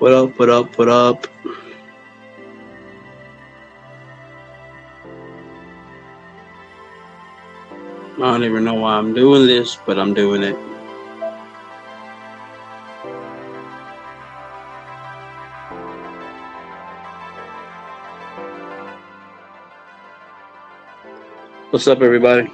What up? What up? What up? I don't even know why I'm doing this, but I'm doing it. What's up, everybody?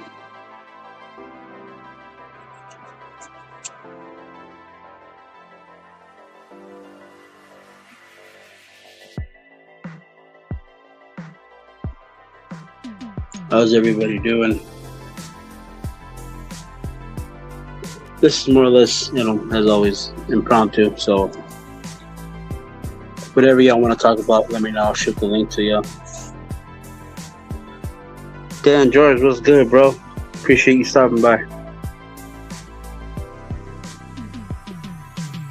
How's everybody doing? This is more or less, as always, impromptu. So, whatever y'all want to talk about, let me know. I'll shoot the link to y'all. Dan George, what's good, bro? Appreciate you stopping by.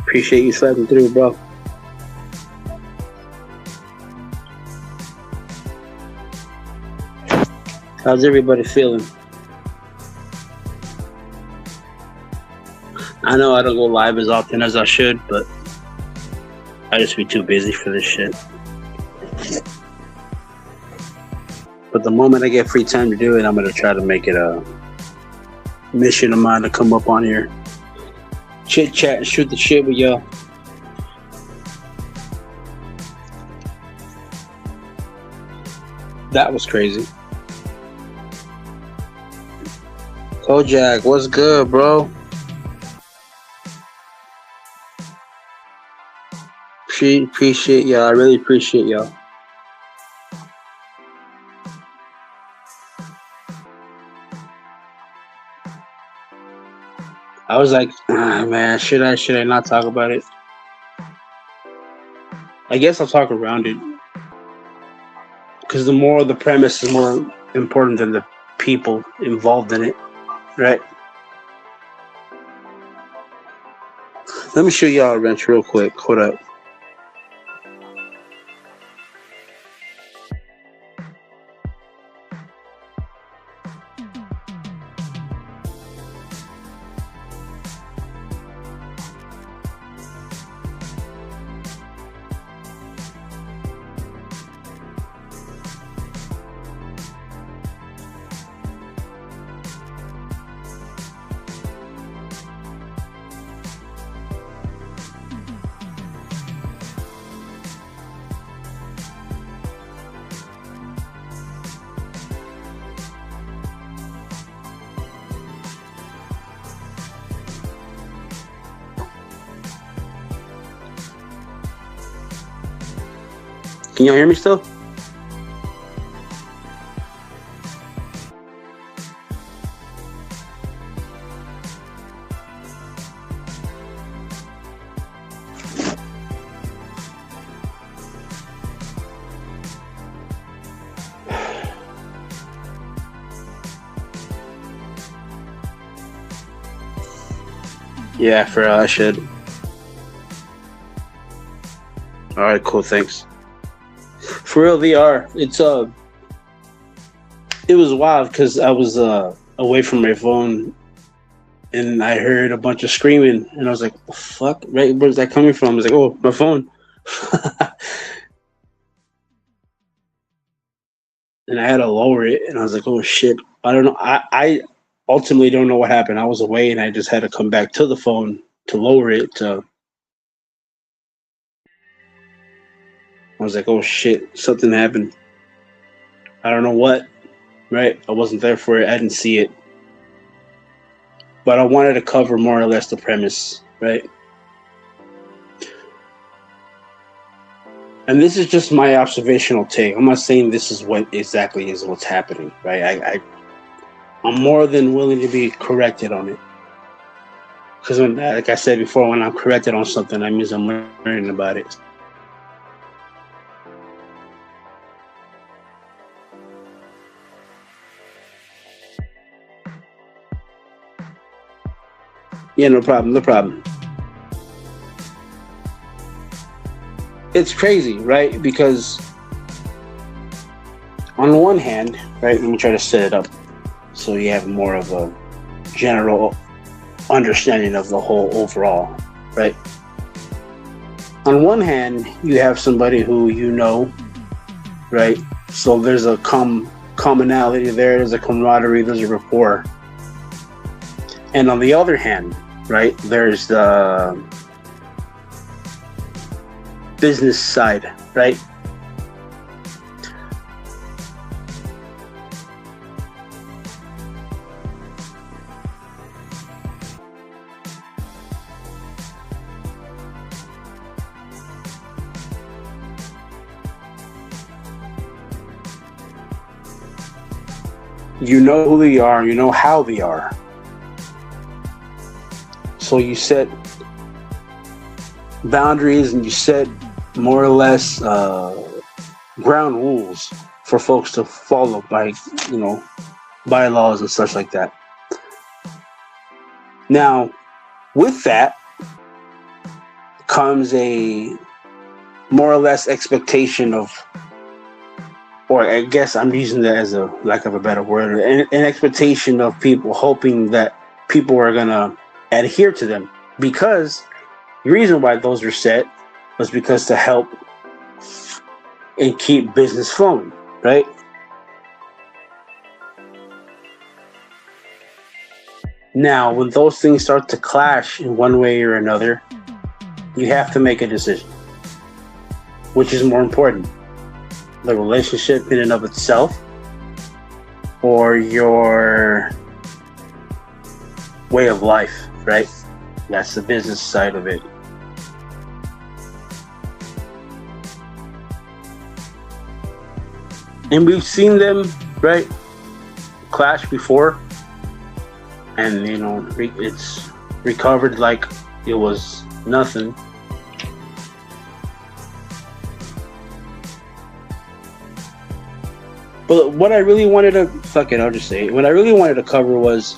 Appreciate you sliding through, bro. How's everybody feeling? I know I don't go live as often as I should, but I just be too busy for this shit. But the moment I get free time to do it, I'm gonna try to make it a mission of mine to come up on here, chit chat, and shoot the shit with y'all. That was crazy. Kojak, what's good, bro? Appreciate y'all. I really appreciate y'all. I was like, man, should I not talk about it? I guess I'll talk around it. Because the more the premise is more important than the people involved in it, right? Let me show y'all a wrench real quick. Hold up. Can y'all hear me still? Yeah, for I should. All right, cool. Thanks. For real, VR. It was wild because I was away from my phone, and I heard a bunch of screaming, and I was like, "What the fuck? Right? Where's that coming from?" I was like, "Oh, my phone." And I had to lower it, and I was like, "Oh shit!" I don't know. I ultimately don't know what happened. I was away, and I just had to come back to the phone to lower it. I was like, "Oh shit! Something happened." I don't know what. Right? I wasn't there for it. I didn't see it, but I wanted to cover more or less the premise, right? And this is just my observational take. I'm not saying this is what exactly is what's happening, right? I'm more than willing to be corrected on it. Because, like I said before, when I'm corrected on something, that means I'm learning about it. Yeah, no problem, no problem. It's crazy, right? Because on the one hand, right, let me try to set it up so you have more of a general understanding of the whole overall, right? On one hand, you have somebody who you know, right? So there's a commonality there, there's a camaraderie, there's a rapport. And on the other hand, right, there's the business side, right? You know who they are, you know how they are. So you set boundaries and you set more or less ground rules for folks to follow by, bylaws and such like that. Now, with that comes a more or less expectation of, or I guess I'm using that as a lack of a better word, an expectation of people hoping that people are going to adhere to them, because the reason why those are set was because to help and keep business flowing, right? Now, when those things start to clash in one way or another, you have to make a decision. Which is more important? The relationship in and of itself, or your way of life, right? That's the business side of it. And we've seen them, right, clash before, and it's recovered like it was nothing. But what I really wanted to I'll just say it. What I really wanted to cover was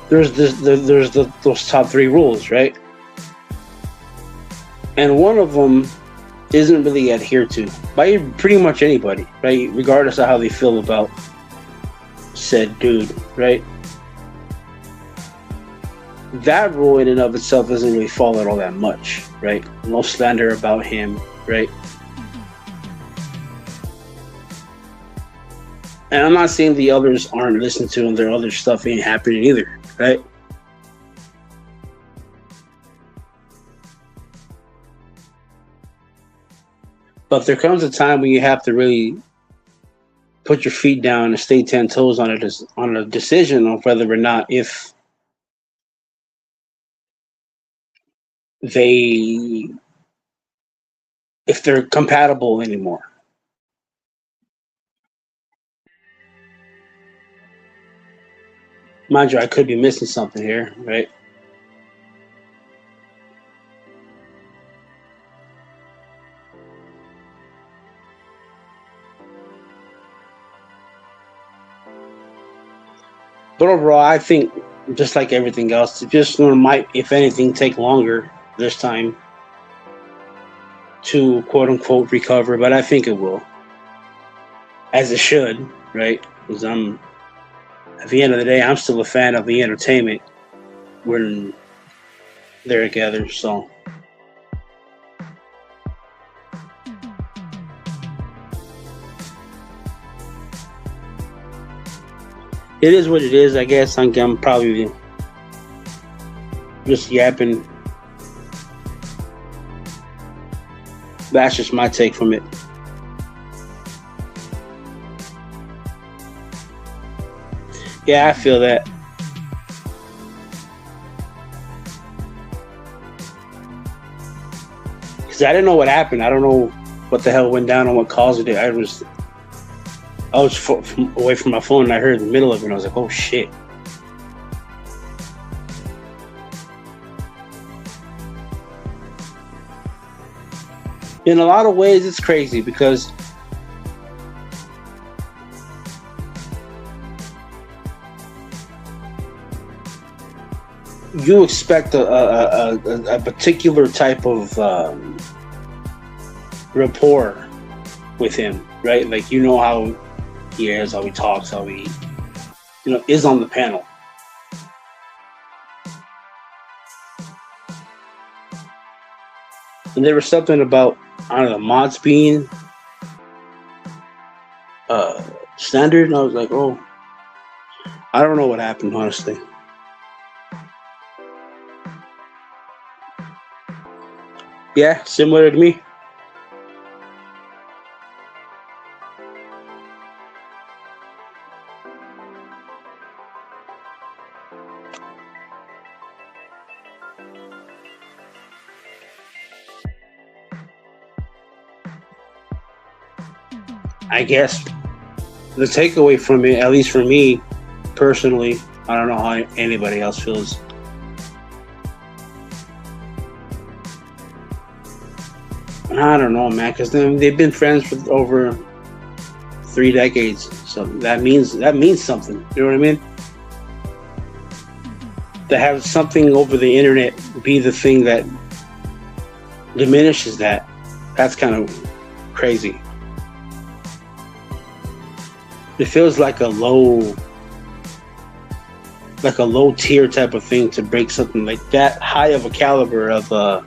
there's those top 3 rules, right? And one of them isn't really adhered to by pretty much anybody, right? Regardless of how they feel about said dude, right? That rule in and of itself doesn't really follow all that much, right? No slander about him, right? And I'm not saying the others aren't listened to and their other stuff ain't happening either, right? But there comes a time when you have to really put your feet down and stay 10 toes on a decision on whether or not if they're compatible anymore. Mind you, I could be missing something here, right? But overall, I think just like everything else, it just might, if anything, take longer this time to quote unquote recover, but I think it will, as it should, right? Because at the end of the day, I'm still a fan of the entertainment when they're together. So it is what it is, I guess. I'm probably just yapping. That's just my take from it. Yeah, I feel that. Because I didn't know what happened. I don't know what the hell went down and what caused it. I was away from my phone and I heard the middle of it and I was like, oh shit. In a lot of ways, it's crazy because you expect a particular type of rapport with him, right? Like, you know how he is, how he talks, how he, is on the panel. And there was something about, I don't know, mods being standard, and I was like, oh, I don't know what happened, honestly. Yeah, similar to me. I guess the takeaway from it, at least for me personally, I don't know how anybody else feels. I don't know, man, because they've been friends for over 3 decades, so that means something. You know what I mean? To have something over the internet be the thing that diminishes that, that's kind of crazy. It feels like a low tier type of thing to break something like that high of a caliber of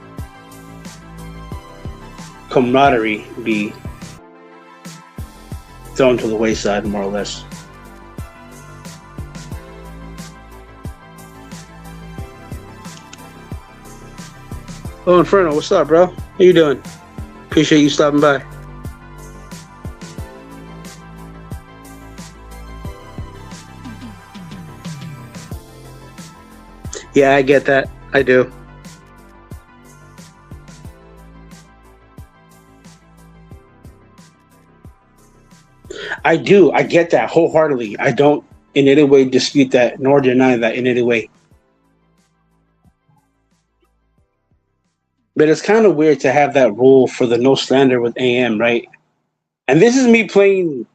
camaraderie be thrown to the wayside, more or less. Oh, Inferno, what's up, bro? How you doing? Appreciate you stopping by. Yeah, I get that. I do. I do. I get that wholeheartedly. I don't in any way dispute that nor deny that in any way. But it's kind of weird to have that rule for the no slander with AM, right? And this is me playing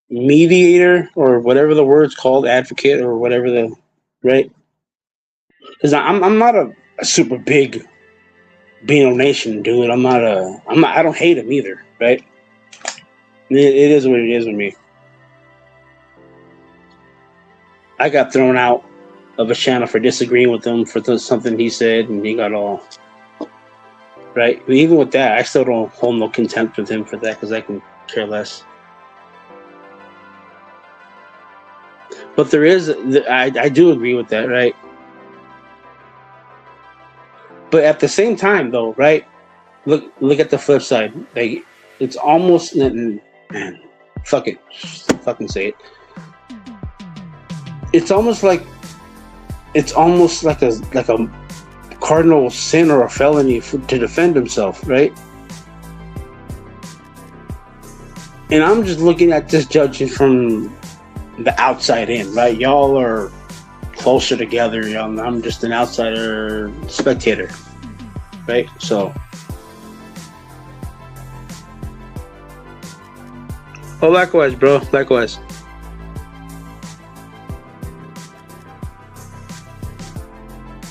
mediator or whatever the word's called, advocate or whatever the right. Because I'm not a super big Beano Nation dude. I don't hate him either, right? It is what it is with me. I got thrown out of a channel for disagreeing with him for something he said, and he got all right. But even with that, I still don't hold no contempt with him for that because I can care less. But there is, I do agree with that, right? But at the same time, though, right? Look at the flip side. Like, it's almost, man, fuck it, fucking say it. It's almost like a cardinal sin or a felony to defend himself, right? And I'm just looking at this judging from the outside in, right? Y'all are closer together. I'm just an outsider spectator, right? So, oh, likewise, bro. Likewise.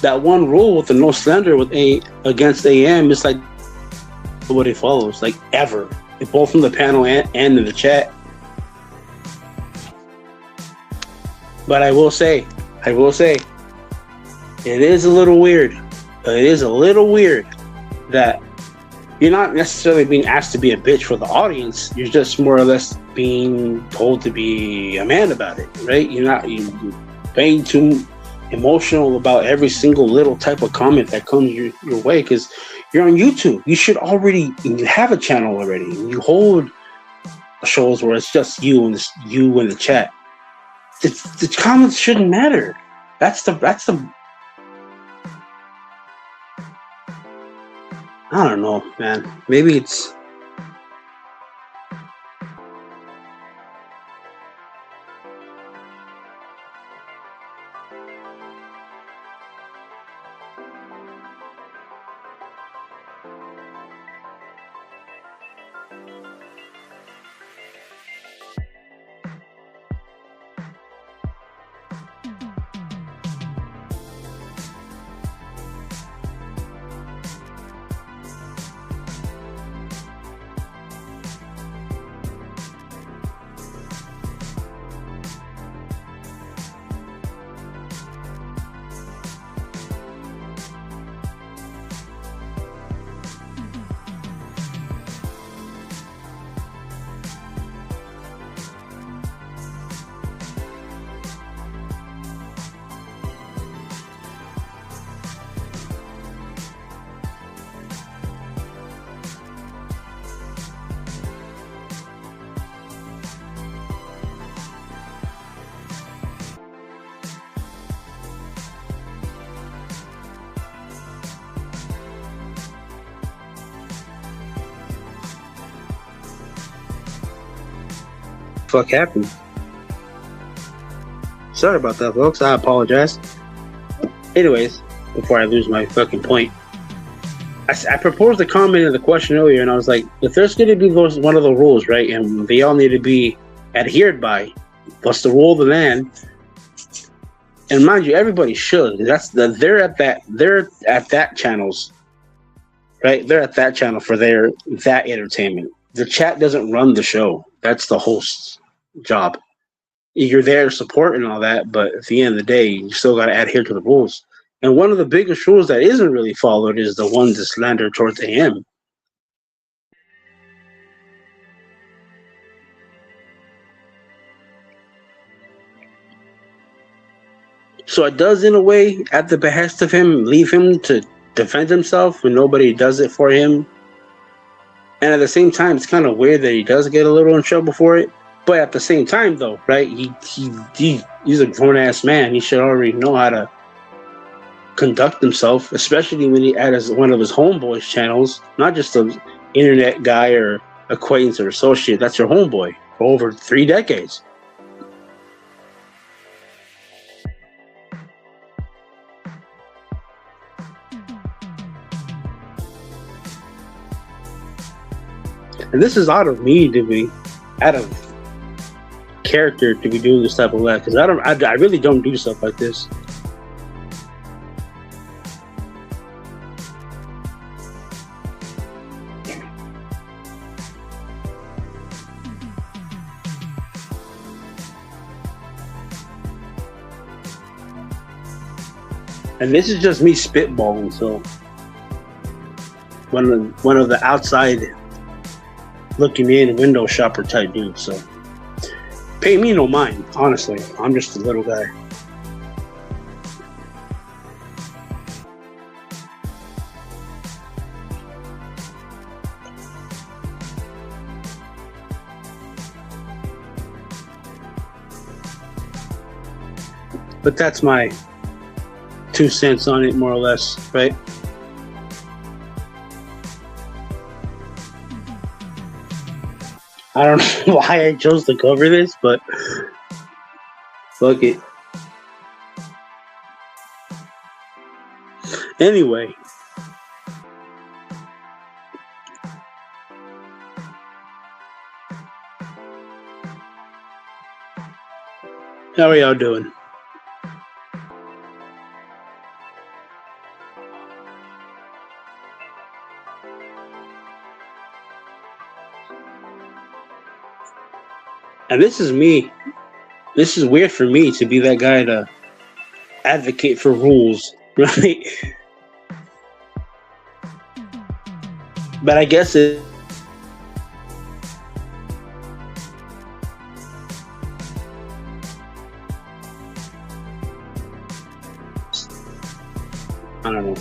That one rule with the no slander with against AM is like nobody follows, like ever, both from the panel and in the chat. But I will say, it is a little weird. It is a little weird that you're not necessarily being asked to be a bitch for the audience. You're just more or less being told to be a man about it, right? You're being too emotional about every single little type of comment that comes your way because you're on YouTube. You should already have a channel already. You hold shows where it's just you and the chat. The comments shouldn't matter. That's the I don't know, man. Maybe it's fuck happened. Sorry about that, folks. I apologize. Anyways, before I lose my fucking point, I proposed a comment in the question earlier, and I was like, if there's going to be one of the rules, right, and they all need to be adhered by, what's the rule of the land? And mind you, everybody should. They're at that channels, right? They're at that channel for that entertainment. The chat doesn't run the show. That's the host's job. You're there to support and all that, but at the end of the day, you still got to adhere to the rules. And one of the biggest rules that isn't really followed is the one to slander towards AM. So it does, in a way, at the behest of him, leave him to defend himself when nobody does it for him. And at the same time, it's kind of weird that he does get a little in trouble for it. But at the same time, though, right? He's a grown ass man. He should already know how to conduct himself, especially when he at one of his homeboys' channels, not just an internet guy or acquaintance or associate. That's your homeboy for over 3 decades. And this is out of character to be doing this type of life, because I really don't do stuff like this. And this is just me spitballing, so one of the outside looking in window shopper type dude, so pay me no mind, honestly. I'm just a little guy. But that's my 2 cents on it, more or less, right? I don't know why I chose to cover this, but fuck it. Anyway. How are y'all doing? And this is me. This is weird for me to be that guy to advocate for rules, right? But I guess it. I don't know.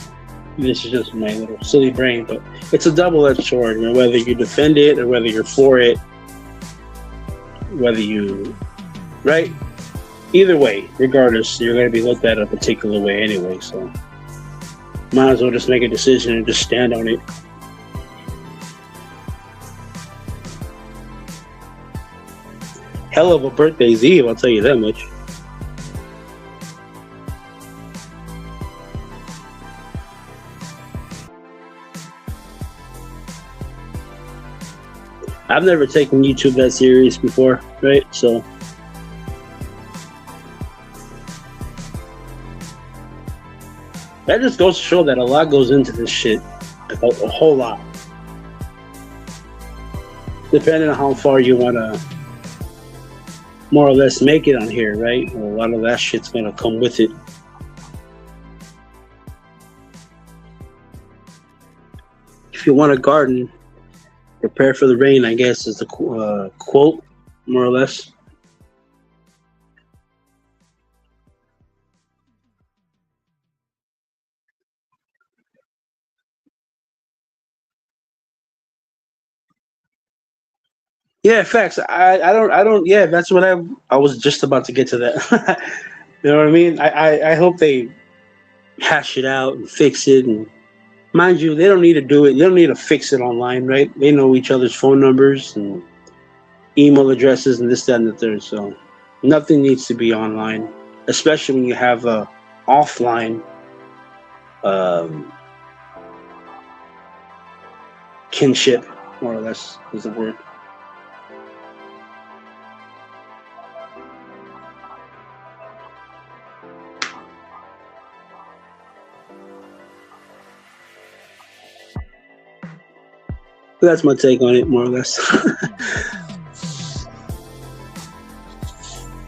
This is just my little silly brain, but it's a double-edged sword. You know, whether you defend it or whether you're for it. Whether you, right? Either way, regardless, you're going to be looked at a particular way anyway, so might as well just make a decision and just stand on it. Hell of a birthday's Eve, I'll tell you that much. I've never taken YouTube that serious before, right? So that just goes to show that a lot goes into this shit. A whole lot. Depending on how far you want to more or less make it on here, right? A lot of that shit's going to come with it. If you want a garden, prepare for the rain, I guess, is the quote, more or less. Yeah, facts. I don't. Yeah, that's what I was just about to get to that. You know what I mean? I hope they hash it out and fix it. And mind you, they don't need to do it. They don't need to fix it online, right? They know each other's phone numbers, and email addresses and this, that, and the third. So nothing needs to be online, especially when you have a offline um, kinship, more or less, is the word. That's my take on it, more or less.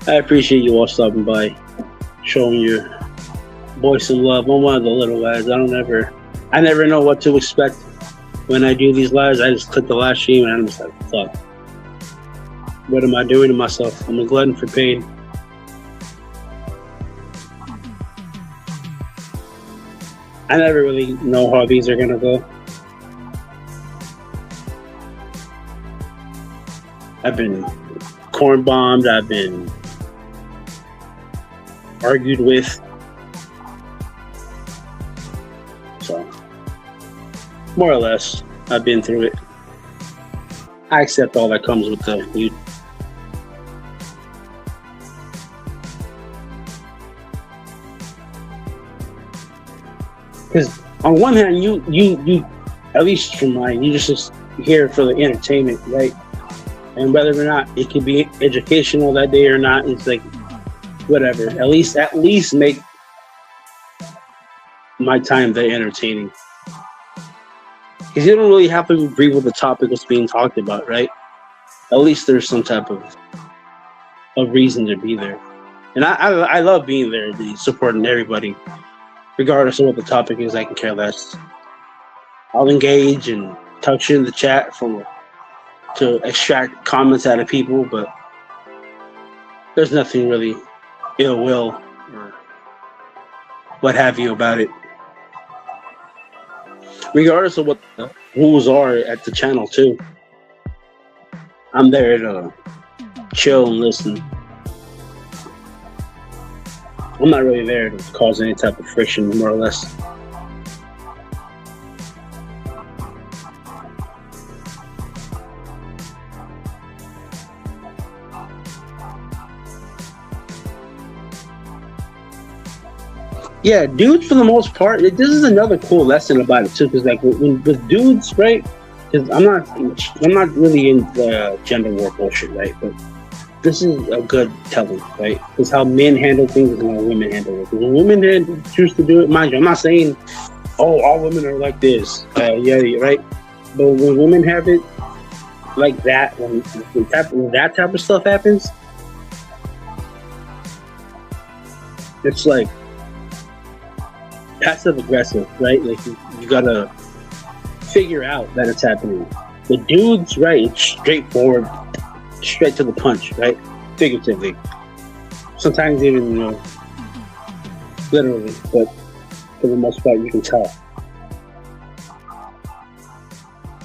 I appreciate you all stopping by, showing your boy some love. I'm one of the little guys. I never know what to expect when I do these lives. I just click the last stream and I'm just like, fuck. What am I doing to myself? I'm a glutton for pain. I never really know how these are gonna go. I've been corn bombed. I've been argued with. So, more or less, I've been through it. I accept all that comes with the new. Because on one hand, you, at least from mine, you just here for the entertainment, right? And whether or not it could be educational that day or not, it's like whatever. At least make my time that entertaining. Because you don't really have to agree with the topic that's being talked about, right? At least there's some type of reason to be there. And I love being there, supporting everybody, regardless of what the topic is. I can care less. I'll engage and touch in the chat to extract comments out of people, but there's nothing really ill will or what have you about it. Regardless of what the rules are at the channel too, I'm there to chill and listen. I'm not really there to cause any type of friction, more or less. Yeah, dudes for the most part. This is another cool lesson about it too, because like with dudes, right? Because I'm not really in the gender war bullshit, right? But this is a good telling, right? Because how men handle things is how women handle it. When women choose to do it, mind you, I'm not saying, oh, all women are like this. Yeah, right. But when women have it like that, when that type of stuff happens, it's like passive aggressive, right? Like you gotta figure out that it's happening. The dudes, right? It's straightforward, straight to the punch, right? Figuratively. Sometimes even, literally, but for the most part, you can tell.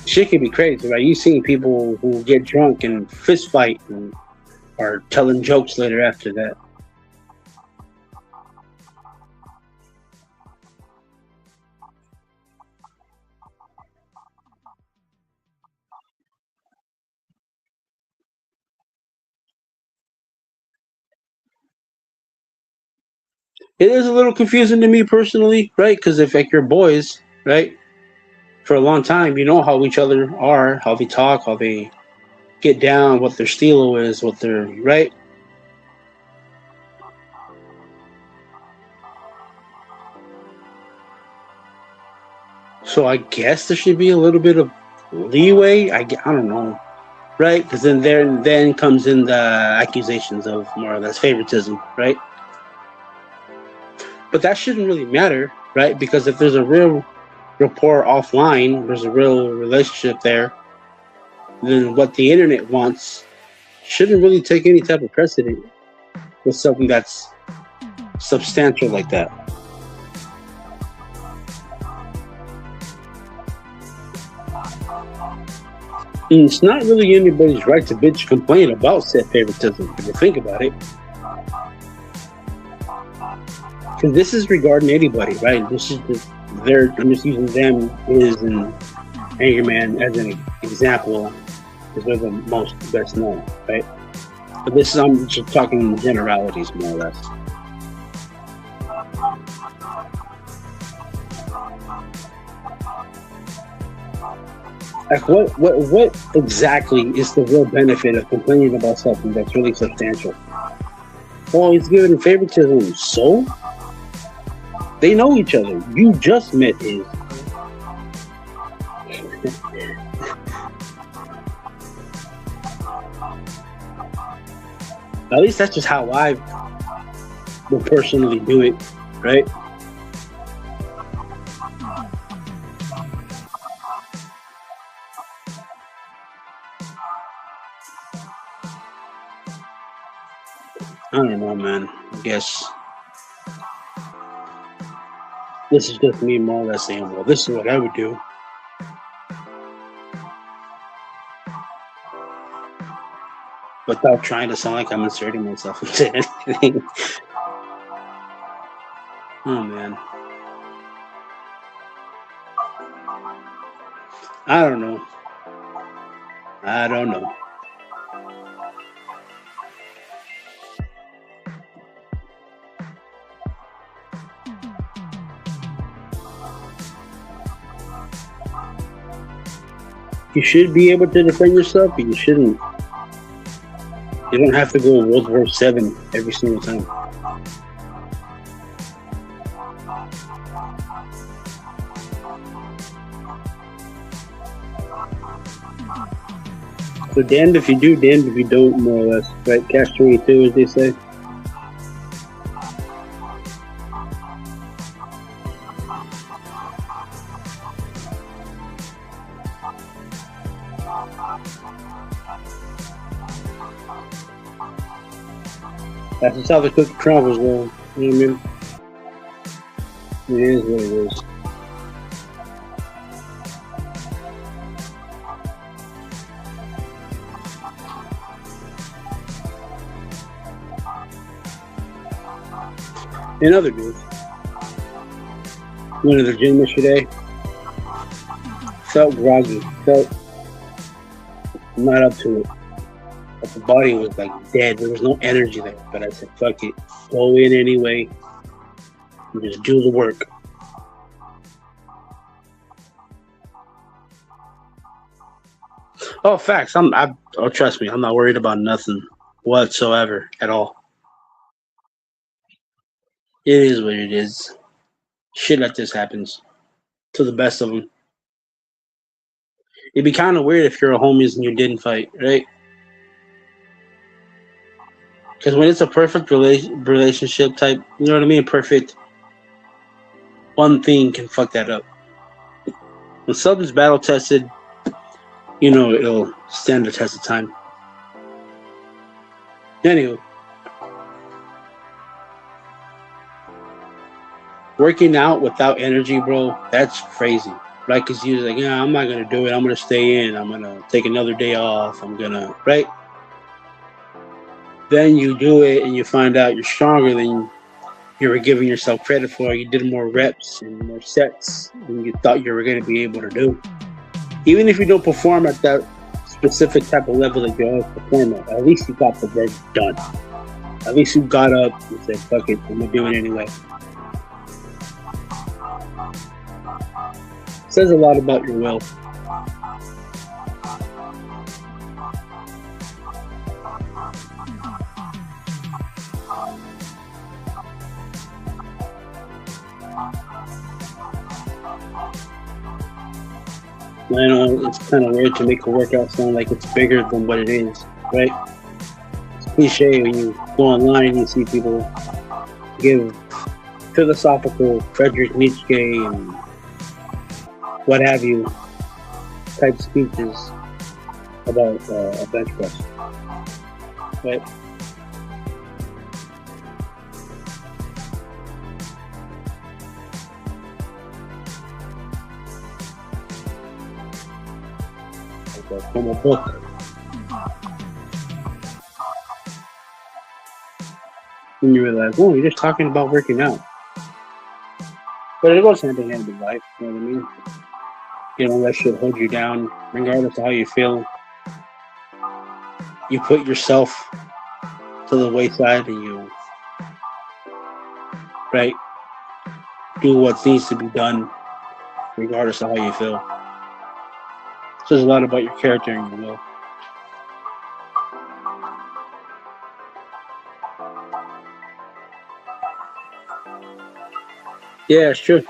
Shit can be crazy, right? You've seen people who get drunk and fist fight and are telling jokes later after that. It is a little confusing to me personally, right? Because if like you're boys, right, for a long time, you know how each other are, how they talk, how they get down, what their stilo is, what they're, right? So I guess there should be a little bit of leeway. I don't know, right? Because then comes in the accusations of more or less favoritism, right? But that shouldn't really matter, right? Because if there's a real rapport offline, there's a real relationship there, then what the internet wants shouldn't really take any type of precedent with something that's substantial like that. And it's not really anybody's right to bitch complain about said favoritism, if you think about it. Because this is regarding anybody, right? This is I'm just using them as an Angry Man as an example. because they're the most best known, right? But this is I'm just talking generalities more or less. Like what exactly is the real benefit of complaining about something that's really substantial? Well, he's giving favoritism, so they know each other. You just met his. At least that's just how I would personally do it, right? I don't know, man. I guess this is just me more or less saying, well, this is what I would do. Without trying to sound like I'm inserting myself into anything. Oh, man. I don't know. I don't know. You should be able to defend yourself, but you shouldn't. You don't have to go World War VII every single time. So damned if you do, damned if you don't, more or less. Right? Catch 22, as they say. That's just how the cookie crumbles, man. You know what I mean? It is what it is. In other news, went to the gym yesterday. Felt groggy. Felt not up to it. But the body was like dead. There was no energy there. But I said, fuck it. Go in anyway. And just do the work. Oh, facts. Oh, trust me. I'm not worried about nothing whatsoever at all. It is what it is. Shit like this happens to the best of them. It'd be kind of weird if you're a homies and you didn't fight, right? Because when it's a perfect relationship type, you know what I mean? Perfect. One thing can fuck that up. When something's battle tested, you know it'll stand the test of time. Anyway, working out without energy, bro, that's crazy. Right? Because you're like, yeah, I'm not going to do it. I'm going to stay in. I'm going to take another day off. I'm going to, right? Then you do it and you find out you're stronger than you were giving yourself credit for. You did more reps and more sets than you thought you were going to be able to do. Even if you don't perform at that specific type of level that you always perform at least you got the work done. At least you got up and said, fuck it, I'm going to do it anyway. Says a lot about your will. I know it's kind of weird to make a workout sound like it's bigger than what it is, right? It's cliche when you go online and you see people give philosophical Friedrich Nietzsche and what have you type speeches about a bench press, right? From a book. And you realize, oh, you're just talking about working out. But it goes hand in hand with life, you know what I mean? You don't let shit hold you down, regardless of how you feel. you put yourself to the wayside and you right do what needs to be done regardless of how you feel. It says a lot about your character and your will. Yeah, it's true.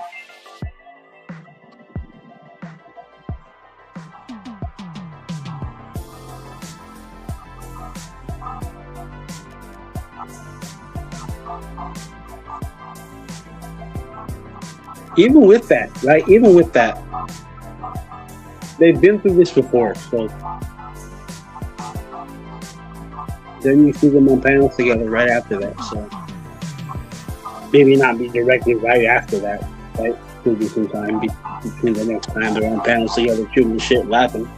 Even with that, right? Even with that, they've been through this before. So then you see them on panels together right after that. So maybe not be directly right after that, right? Could be some time between the next time they're on panels together, shooting shit, laughing.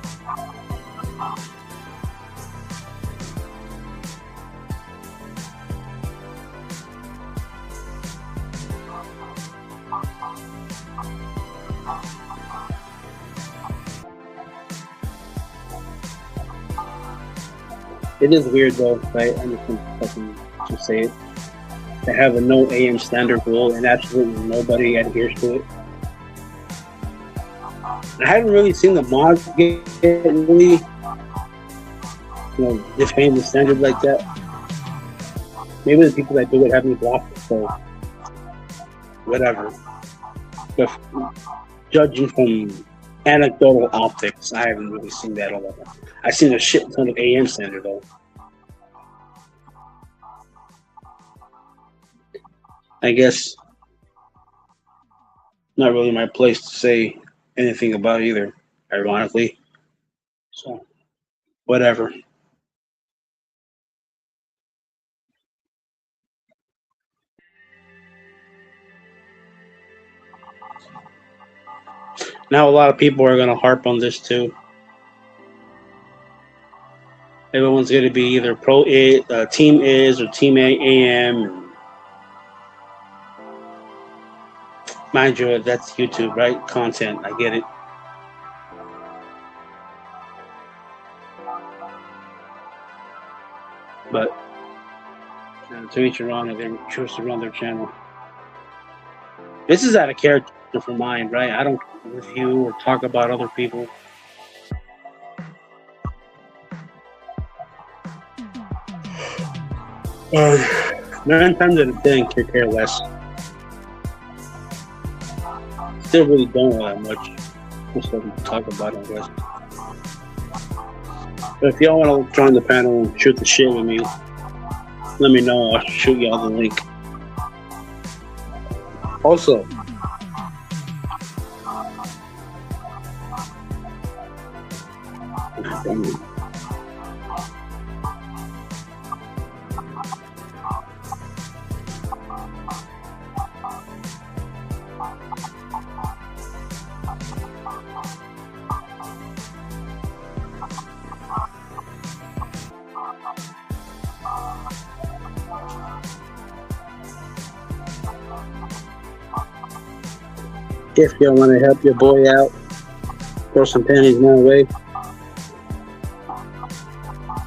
It is weird though, right? I'm just gonna fucking just say it. To have a no AM standard rule and absolutely nobody adheres to it. I haven't really seen the mods get really, defame the standard like that. Maybe the people that do it have me blocked, so whatever. But judging from anecdotal optics, I haven't really seen that a lot. I've seen a shit ton of AM standard though. I guess not really my place to say anything about either, ironically. So, whatever. Now a lot of people are going to harp on this too. Everyone's going to be either Team Is or Team AM. Mind you, that's YouTube, right? Content, I get it. But to each your own, they choose to run their channel. This is out of character for mine, right? I don't review or talk about other people. 9 times out of 10, could care less. Still really don't know that much. Just let me talk about it, I guess. But if y'all want to join the panel and shoot the shit with me, let me know. I'll shoot y'all the link. Also, if y'all want to help your boy out, throw some pennies my way,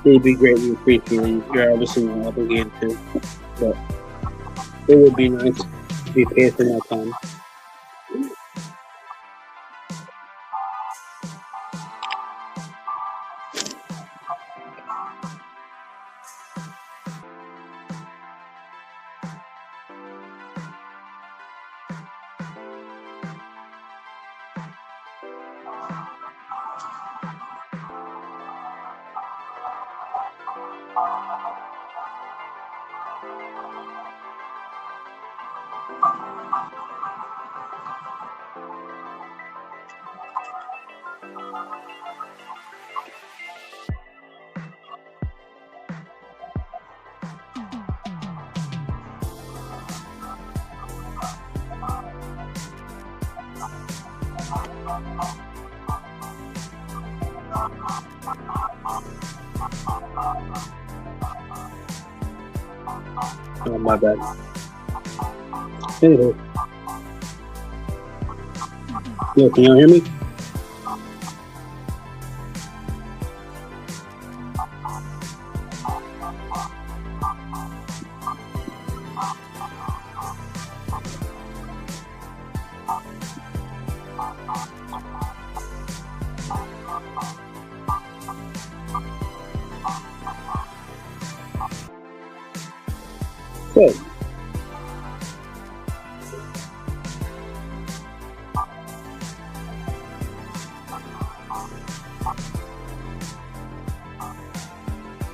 it'd be greatly appreciated. You're obviously not obligated to, but it would be nice to be paid for my time. Oh, my bad. Anyway. Yo, can y'all hear me? So,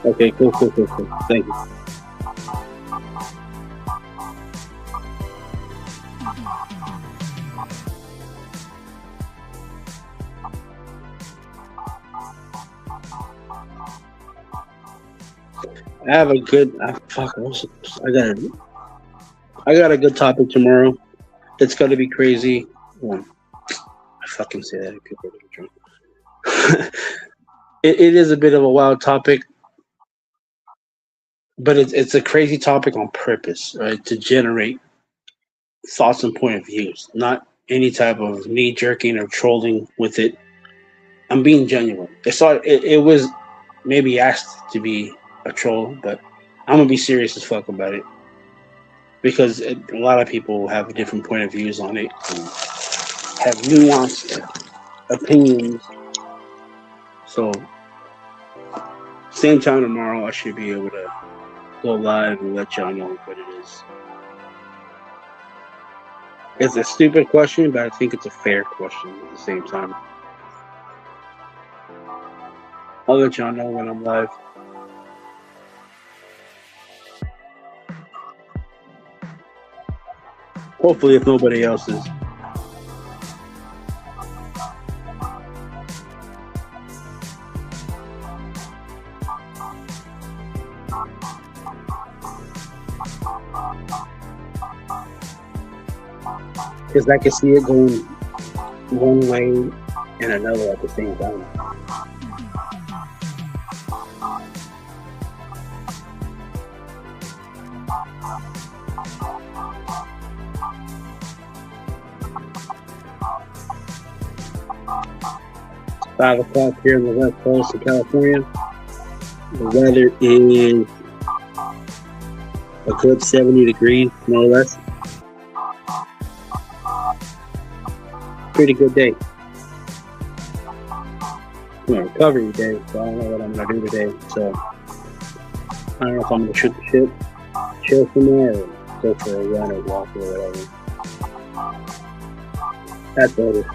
okay, cool, cool, cool, cool. Thank you. I have a good. Fuck. I got a good topic tomorrow. It's gonna be crazy. Well, I fucking say that. People are gonna drunk. It is a bit of a wild topic, but it's a crazy topic on purpose, right? To generate thoughts and point of views, not any type of knee jerking or trolling with it. I'm being genuine. It was maybe asked to be a troll, but I'm gonna be serious as fuck about it because a lot of people have a different point of views on it and have nuanced opinions. So same time tomorrow, I should be able to go live and let y'all know what it is. It's a stupid question, but I think it's a fair question at the same time. I'll let y'all know when I'm live. Hopefully, if nobody else is. Because I can see it going one way and another at the same time. 5 o'clock here on the west coast of California. The weather is a good 70 degrees, more or less. Pretty good day. Recovery day, so I don't know what I'm going to do today. So I don't know if I'm going to shoot the shit, chill somewhere, or go for a run or walk or whatever. That's better.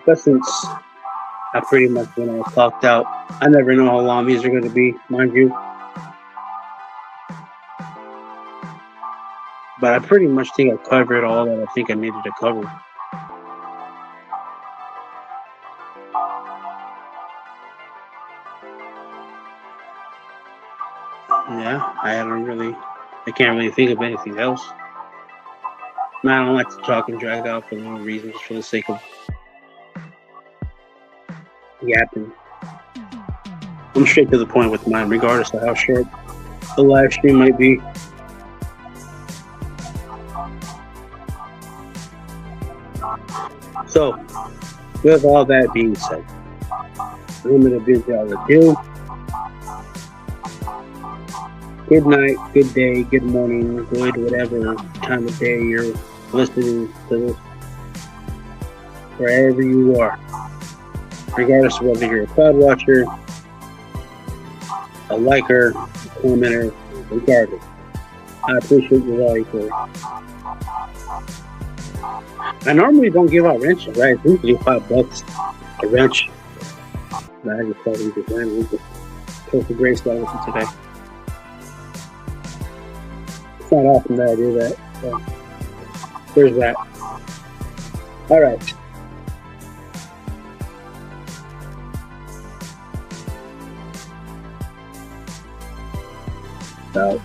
But since I pretty much when I was clocked out, I never know how long these are going to be, mind you. But I pretty much think I covered all that I think I needed to cover. Yeah, I can't really think of anything else. I don't like to talk and drag out for no reason, just for the sake of yapping. I'm straight to the point with mine, regardless of how short the live stream might be. So, with all that being said, I'm going to bid y'all adieu. Good night, good day, good morning, good whatever time of day you're listening to this, wherever you are, regardless of whether you're a cloud watcher, a liker, a commenter, regardless. I appreciate your all equally. I normally don't give out wrenches, right? It's usually $5 a wrench. But I just thought we just randomly just took the grace out of it today. It's not often that I do that. So there's that. Alright. Out.